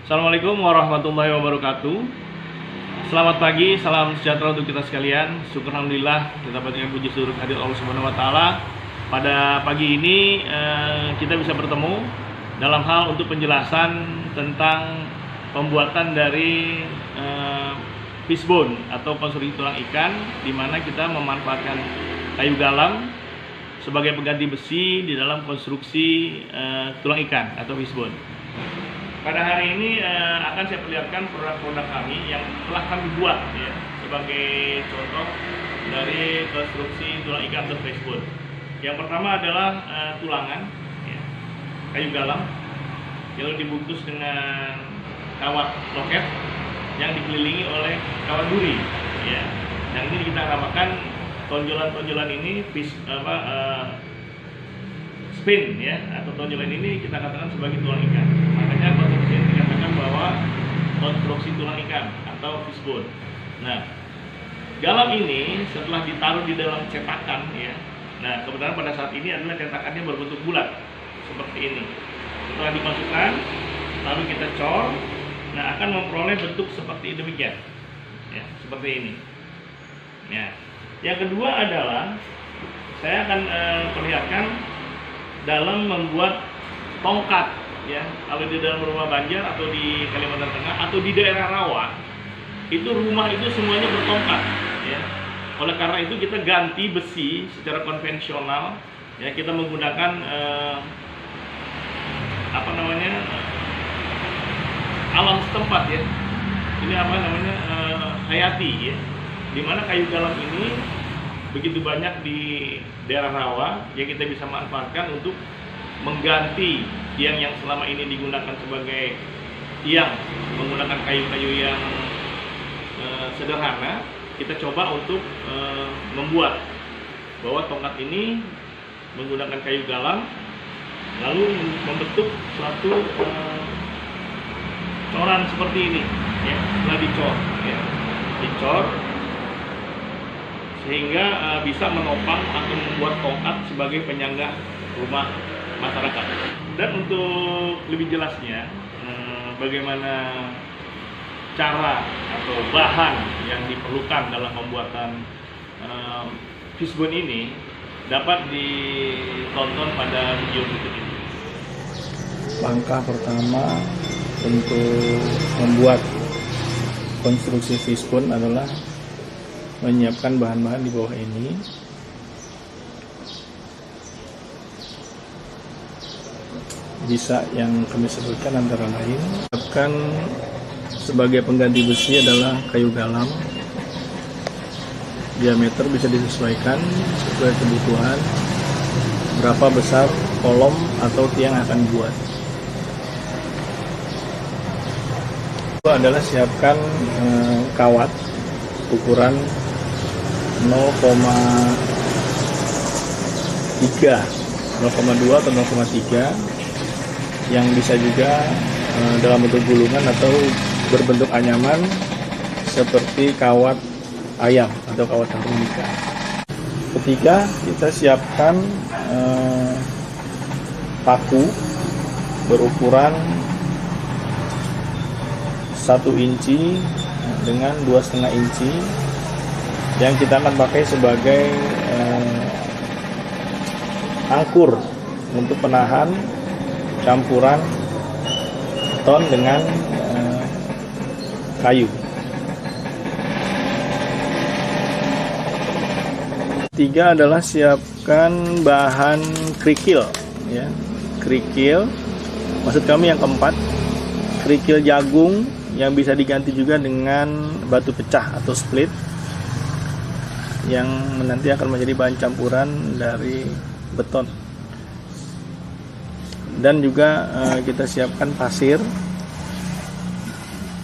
Assalamualaikum warahmatullahi wabarakatuh. Selamat pagi, salam sejahtera untuk kita sekalian. Syukur alhamdulillah kita panjatkan puji syukur kehadirat Allah Subhanahu wa taala. Pada pagi ini kita bisa bertemu dalam hal untuk penjelasan tentang pembuatan dari fishbone atau konstruksi tulang ikan, di mana kita memanfaatkan kayu galam sebagai pengganti besi di dalam konstruksi tulang ikan atau fishbone. Pada hari ini akan saya perlihatkan produk-produk kami yang telah kami buat ya, sebagai contoh dari konstruksi tulang ikan atau fishbone. Yang pertama adalah tulangan ya, kayu galam yang dibungkus dengan kawat loket yang dikelilingi oleh kawat duri ya. Yang ini kita namakan tonjolan-tonjolan ini spin ya, atau tonjolan ini kita katakan sebagai tulang ikan. Makanya konstruksi ini dikatakan bahwa konstruksi tulang ikan atau fishbone. Nah, galam ini setelah ditaruh di dalam cetakan ya. Nah, kebetulan pada saat ini adalah cetakannya berbentuk bulat seperti ini. Setelah dimasukkan, lalu kita cor, nah akan memperoleh bentuk seperti demikian. Ya, seperti ini. Ya. Yang kedua adalah saya akan perlihatkan dalam membuat tongkat ya. Kalau di dalam rumah Banjar atau di Kalimantan Tengah atau di daerah rawa, itu rumah itu semuanya bertongkat ya. Oleh karena itu kita ganti besi secara konvensional ya, kita menggunakan alam setempat ya. Ini hayati ya. Dimana kayu galam ini begitu banyak di daerah rawa yang kita bisa manfaatkan untuk mengganti tiang yang selama ini digunakan sebagai tiang menggunakan kayu-kayu yang sederhana. Kita coba untuk membuat bahwa tongkat ini menggunakan kayu galam, lalu membentuk suatu coran seperti ini ya. Setelah dicor ya, dicor sehingga bisa menopang atau membuat tongkat sebagai penyangga rumah masyarakat. Dan untuk lebih jelasnya bagaimana cara atau bahan yang diperlukan dalam pembuatan fishbone ini dapat ditonton pada video berikut ini. Langkah pertama untuk membuat konstruksi fishbone adalah menyiapkan bahan-bahan di bawah ini. Bisa yang kami sebutkan antara lain, siapkan sebagai pengganti besi adalah kayu galam. Diameter bisa disesuaikan sesuai kebutuhan, berapa besar kolom atau tiang akan dibuat. Itu adalah siapkan kawat ukuran 0,2 atau 0,3 yang bisa juga dalam bentuk gulungan atau berbentuk anyaman seperti kawat ayam atau kawat tangkung ikan. Ketiga, kita siapkan paku berukuran 1 inci dengan 2,5 inci yang kita akan pakai sebagai angkur untuk penahan campuran beton dengan kayu. Tiga adalah siapkan bahan kerikil ya. Kerikil, maksud kami yang keempat, kerikil jagung yang bisa diganti juga dengan batu pecah atau split yang nanti akan menjadi bahan campuran dari beton. Dan juga kita siapkan pasir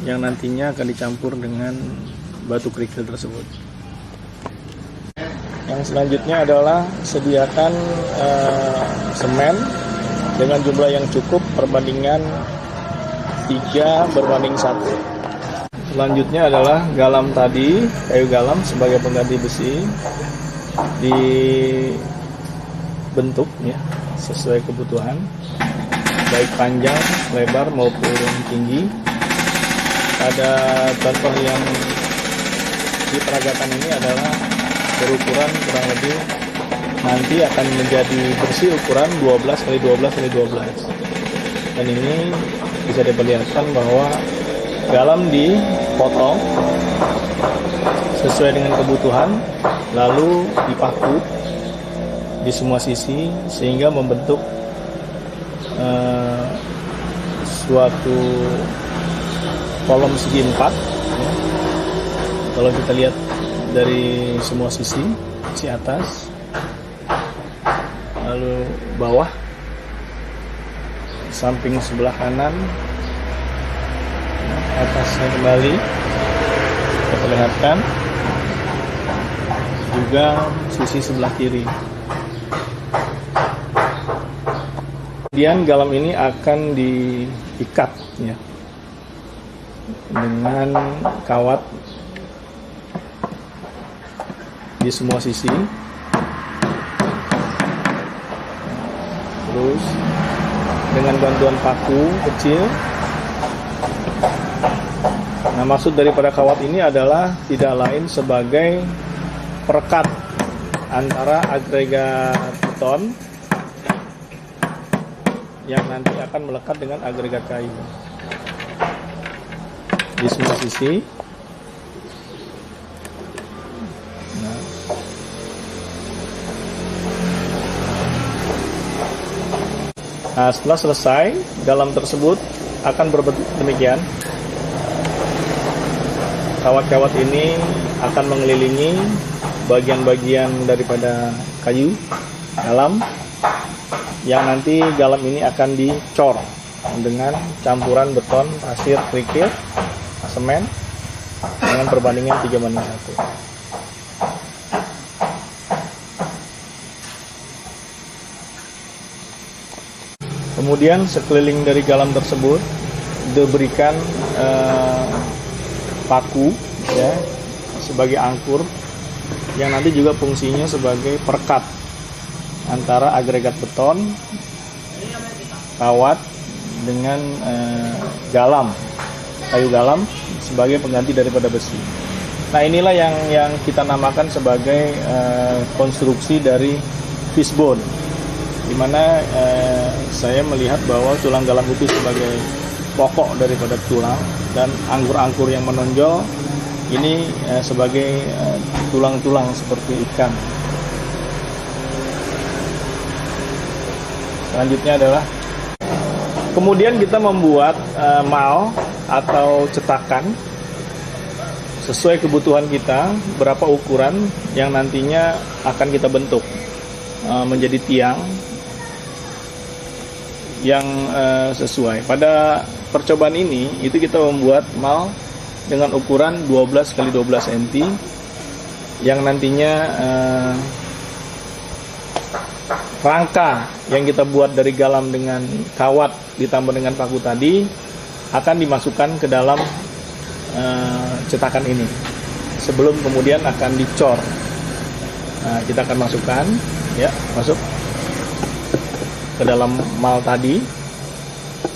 yang nantinya akan dicampur dengan batu kerikil tersebut. Yang selanjutnya adalah sediakan semen dengan jumlah yang cukup, perbandingan 3:1. Selanjutnya adalah galam tadi, kayu galam sebagai pengganti besi, dibentuk ya sesuai kebutuhan, baik panjang, lebar maupun tinggi. ada contoh yang diperagakan ini adalah berukuran kurang lebih nanti akan menjadi bersih ukuran 12 x 12 x 12. Dan ini bisa diperlihatkan bahwa galam dipotong sesuai dengan kebutuhan, lalu dipaku di semua sisi sehingga membentuk suatu kolom segi 4. Kalau kita lihat dari semua sisi atas, lalu bawah, samping sebelah kanan, atasnya kembali kita perlihatkan, juga sisi sebelah kiri. Kemudian galam ini akan diikat ya dengan kawat di semua sisi. Terus dengan bantuan paku kecil. Nah, maksud daripada kawat ini adalah tidak lain sebagai perekat antara agregat beton yang nanti akan melekat dengan agregat kayu di semua sisi. Nah, setelah selesai, galam tersebut akan berbentuk demikian. Kawat-kawat ini akan mengelilingi bagian-bagian daripada kayu galam, yang nanti galam ini akan dicor dengan campuran beton, pasir, kerikil, semen dengan perbandingan 3:1. Kemudian sekeliling dari galam tersebut diberikan paku ya sebagai angkur, yang nanti juga fungsinya sebagai perekat antara agregat beton, kawat dengan galam, kayu galam sebagai pengganti daripada besi. Nah, inilah yang kita namakan sebagai konstruksi dari fishbone, di mana saya melihat bahwa tulang galam itu sebagai pokok daripada tulang, dan angkur-angkur yang menonjol ini sebagai tulang-tulang seperti ikan. Selanjutnya adalah kemudian kita membuat mal atau cetakan sesuai kebutuhan kita, berapa ukuran yang nantinya akan kita bentuk menjadi tiang yang sesuai. Pada percobaan ini itu kita membuat mal dengan ukuran 12 x 12 cm yang nantinya rangka yang kita buat dari galam dengan kawat ditambah dengan paku tadi akan dimasukkan ke dalam cetakan ini sebelum kemudian akan dicor. Nah, kita akan masukkan ya, masuk ke dalam mal tadi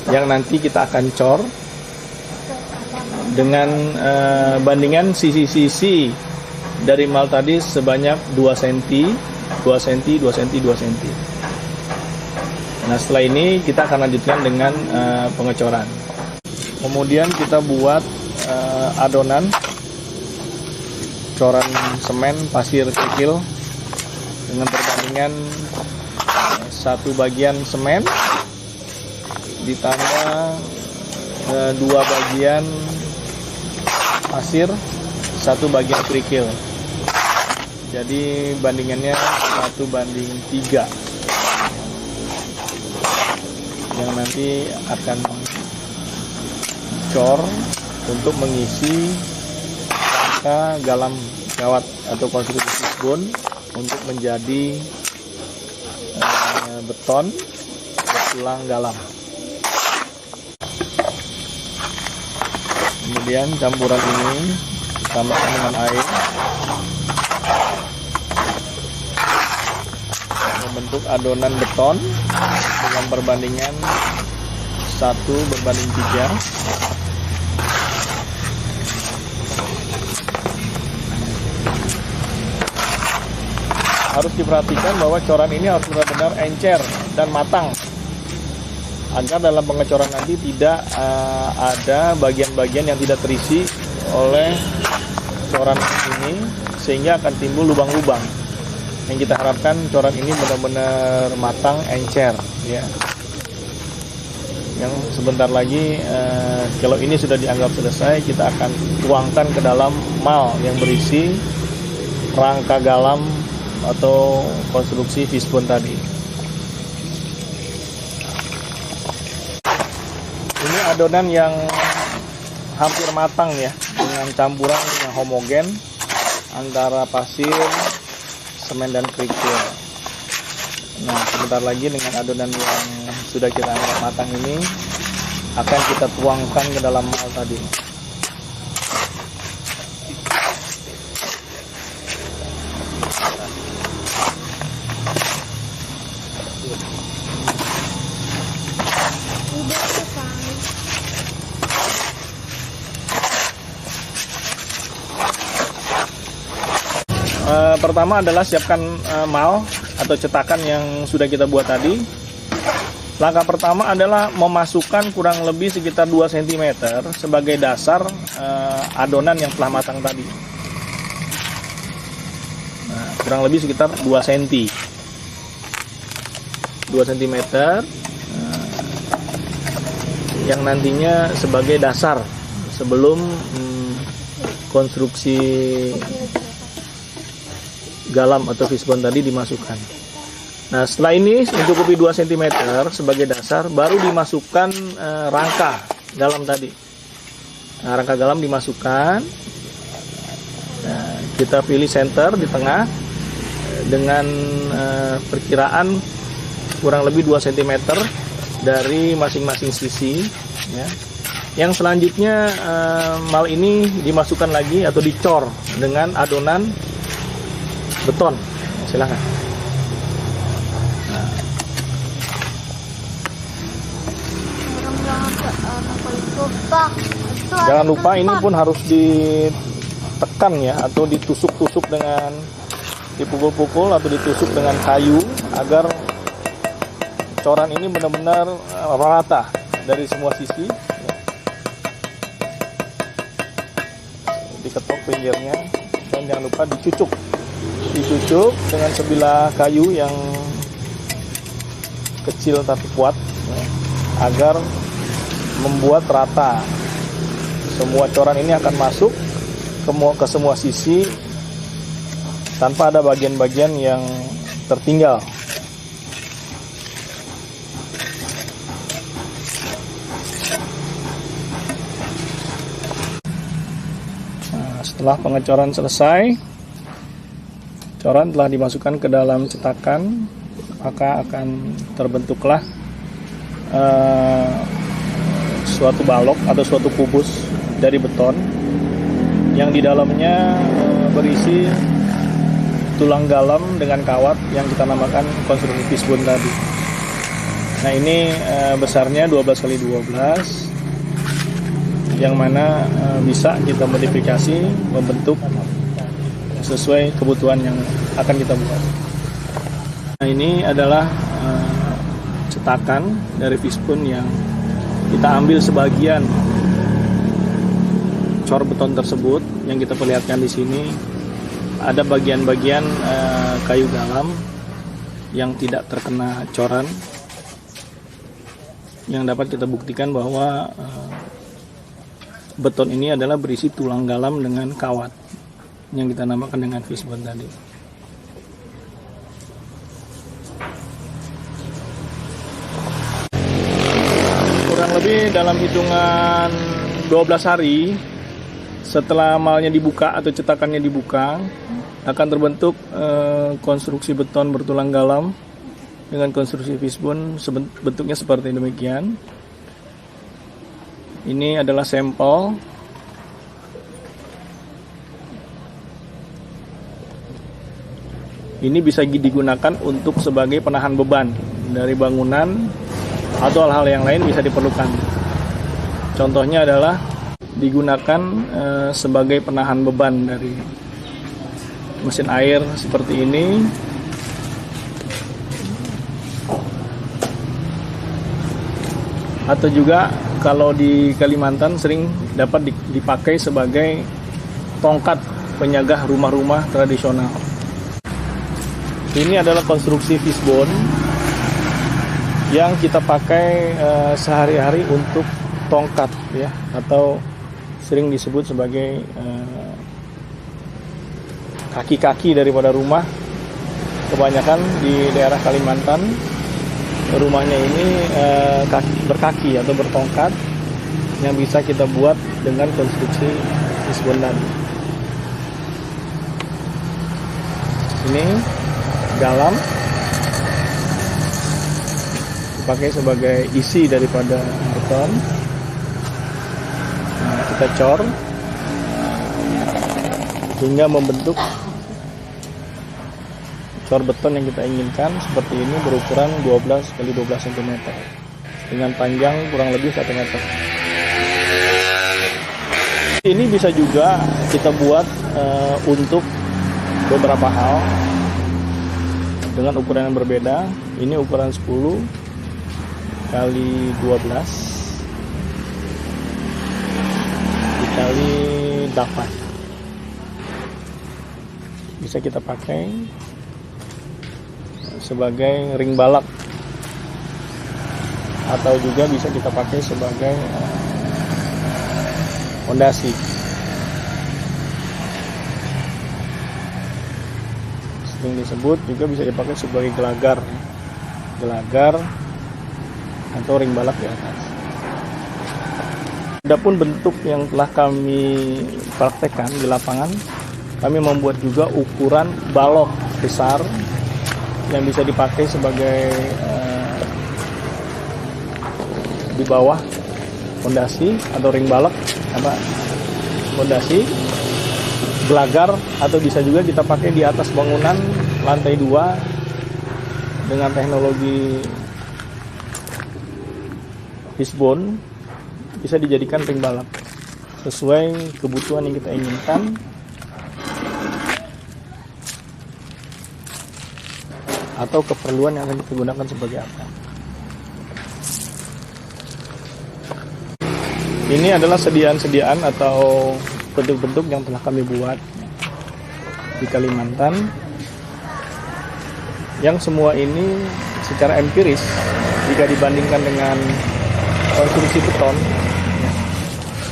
yang nanti kita akan cor dengan bandingan sisi-sisi dari mal tadi sebanyak 2 cm, 2 cm, 2 cm, 2 cm. Nah, setelah ini kita akan lanjutkan dengan pengecoran. Kemudian kita buat adonan coran semen, pasir, kerikil dengan perbandingan 1 bagian semen ditambah 2 bagian pasir, 1 bagian kerikil. Jadi bandingannya 1:3 yang nanti akan dicor untuk mengisi rangka galam kawat atau konstruksi fishbone untuk menjadi beton tulang galam. Kemudian campuran ini ditambahkan dengan air membentuk adonan beton dengan perbandingan 1:3. harus diperhatikan bahwa coran ini harus benar-benar encer dan matang, agar dalam pengecoran nanti tidak ada bagian-bagian yang tidak terisi oleh coran ini, sehingga akan timbul lubang-lubang. Yang kita harapkan coran ini benar-benar matang, encer, ya. Yang sebentar lagi kalau ini sudah dianggap selesai, kita akan tuangkan ke dalam mal yang berisi rangka galam atau konstruksi fishbone tadi. Ini adonan yang hampir matang ya, dengan campuran yang homogen antara pasir, semen dan kerikil. Nah, sebentar lagi dengan adonan yang sudah kita anggap matang ini akan kita tuangkan ke dalam mal tadi. Pertama adalah siapkan mal atau cetakan yang sudah kita buat tadi. Langkah pertama adalah memasukkan kurang lebih sekitar 2 cm sebagai dasar adonan yang telah matang tadi. Nah, kurang lebih sekitar 2 cm. 2 cm yang nantinya sebagai dasar sebelum konstruksi galam atau fishbone tadi dimasukkan. Nah, setelah ini mencukupi 2 cm sebagai dasar, baru dimasukkan rangka galam tadi. Nah, rangka galam dimasukkan. Nah, kita pilih center di tengah dengan perkiraan kurang lebih 2 cm dari masing-masing sisi, ya. Yang selanjutnya mal ini dimasukkan lagi atau dicor dengan adonan beton. Silakan. Nah. Jangan lupa ini pun harus ditekan ya, atau ditusuk-tusuk dengan dipukul-pukul atau ditusuk dengan kayu agar coran ini benar-benar rata dari semua sisi. Diketok pinggirnya dan jangan lupa dicucuk dengan sebilah kayu yang kecil tapi kuat, ya, agar membuat rata. Semua coran ini akan masuk ke semua sisi tanpa ada bagian-bagian yang tertinggal. Nah, setelah pengecoran selesai, coran telah dimasukkan ke dalam cetakan, maka akan terbentuklah suatu balok atau suatu kubus dari beton yang di dalamnya berisi tulang galam dengan kawat yang kita namakan konstruksi fishbone tadi. Nah, ini besarnya 12x12, yang mana bisa kita modifikasi membentuk sesuai kebutuhan yang akan kita buat. Nah, ini adalah cetakan dari fishbone yang kita ambil sebagian cor beton tersebut yang kita perlihatkan di sini. Ada bagian-bagian kayu galam yang tidak terkena coran, yang dapat kita buktikan bahwa beton ini adalah berisi tulang galam dengan kawat yang kita namakan dengan fishbone tadi. Kurang lebih dalam hitungan 12 hari setelah malnya dibuka atau cetakannya dibuka, akan terbentuk konstruksi beton bertulang galam dengan konstruksi fishbone. Bentuknya seperti demikian. Ini adalah sampel. Ini bisa digunakan untuk sebagai penahan beban dari bangunan atau hal-hal yang lain bisa diperlukan. Contohnya adalah digunakan sebagai penahan beban dari mesin air seperti ini, atau juga kalau di Kalimantan sering dapat dipakai sebagai tongkat penyagah rumah-rumah tradisional. Ini adalah konstruksi fishbone yang kita pakai sehari-hari untuk tongkat ya, atau sering disebut sebagai kaki-kaki daripada rumah. Kebanyakan di daerah Kalimantan rumahnya ini berkaki atau bertongkat yang bisa kita buat dengan konstruksi fishbone tadi. Ini dalam dipakai sebagai isi daripada beton. Nah, kita cor hingga membentuk cor beton yang kita inginkan seperti ini, berukuran 12 x 12 cm dengan panjang kurang lebih 1 meter. Ini bisa juga kita buat untuk beberapa hal dengan ukuran yang berbeda. Ini ukuran 10 kali 12 dikali 8. Bisa kita pakai sebagai ring balak atau juga bisa kita pakai sebagai fondasi. Sering disebut juga bisa dipakai sebagai gelagar atau ring balak di atas. Adapun bentuk yang telah kami praktekkan di lapangan, kami membuat juga ukuran balok besar yang bisa dipakai sebagai di bawah fondasi atau ring balak, fondasi, gelagar, atau bisa juga kita pakai di atas bangunan lantai 2 dengan teknologi fishbone, bisa dijadikan ring balak sesuai kebutuhan yang kita inginkan. Atau keperluan yang akan kita gunakan sebagai apa. Ini adalah sediaan-sediaan atau bentuk-bentuk yang telah kami buat di Kalimantan, yang semua ini secara empiris jika dibandingkan dengan konstruksi beton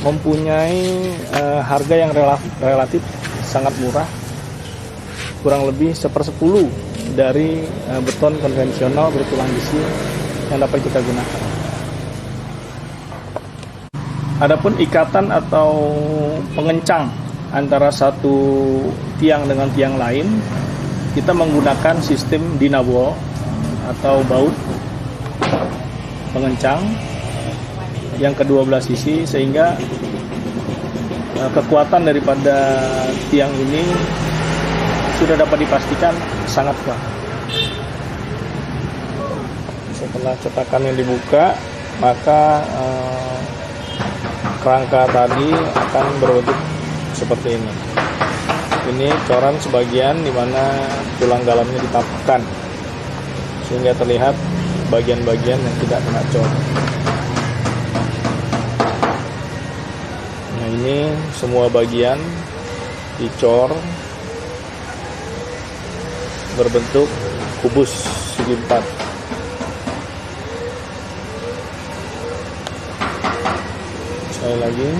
mempunyai harga yang relatif sangat murah, kurang lebih 1/10 dari beton konvensional bertulang besi yang dapat kita gunakan. Adapun ikatan atau pengencang antara satu tiang dengan tiang lain, kita menggunakan sistem dinawall atau baut pengencang yang kedua belah sisi, sehingga kekuatan daripada tiang ini sudah dapat dipastikan sangat kuat. Setelah cetakan yang dibuka, maka kerangka tadi akan berbentuk seperti ini. Ini coran sebagian di mana tulang dalamnya ditampakkan sehingga terlihat bagian-bagian yang tidak kena cor. Nah, ini semua bagian dicor berbentuk kubus segi 4. Sekali lagi,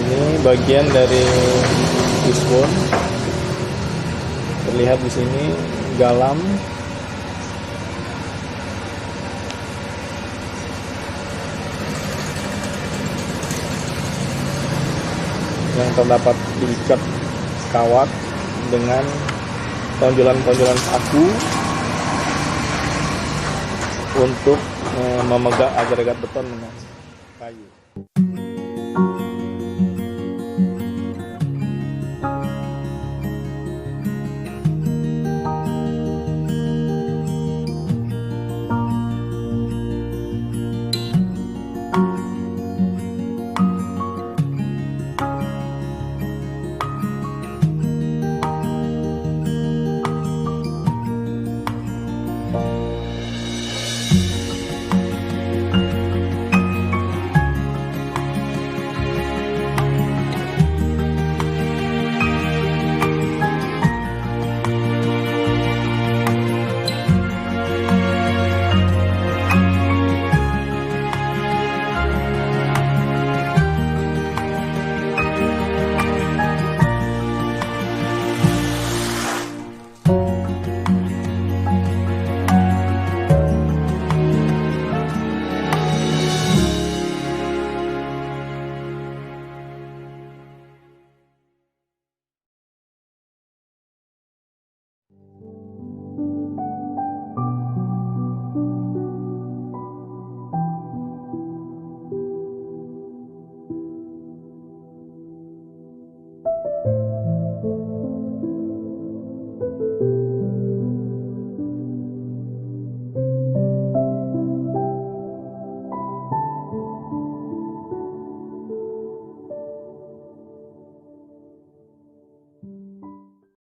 ini bagian dari fishbone. Terlihat di sini galam, yang terdapat diikat kawat dengan tonjolan-tonjolan paku untuk memegang agregat beton dengan kayu.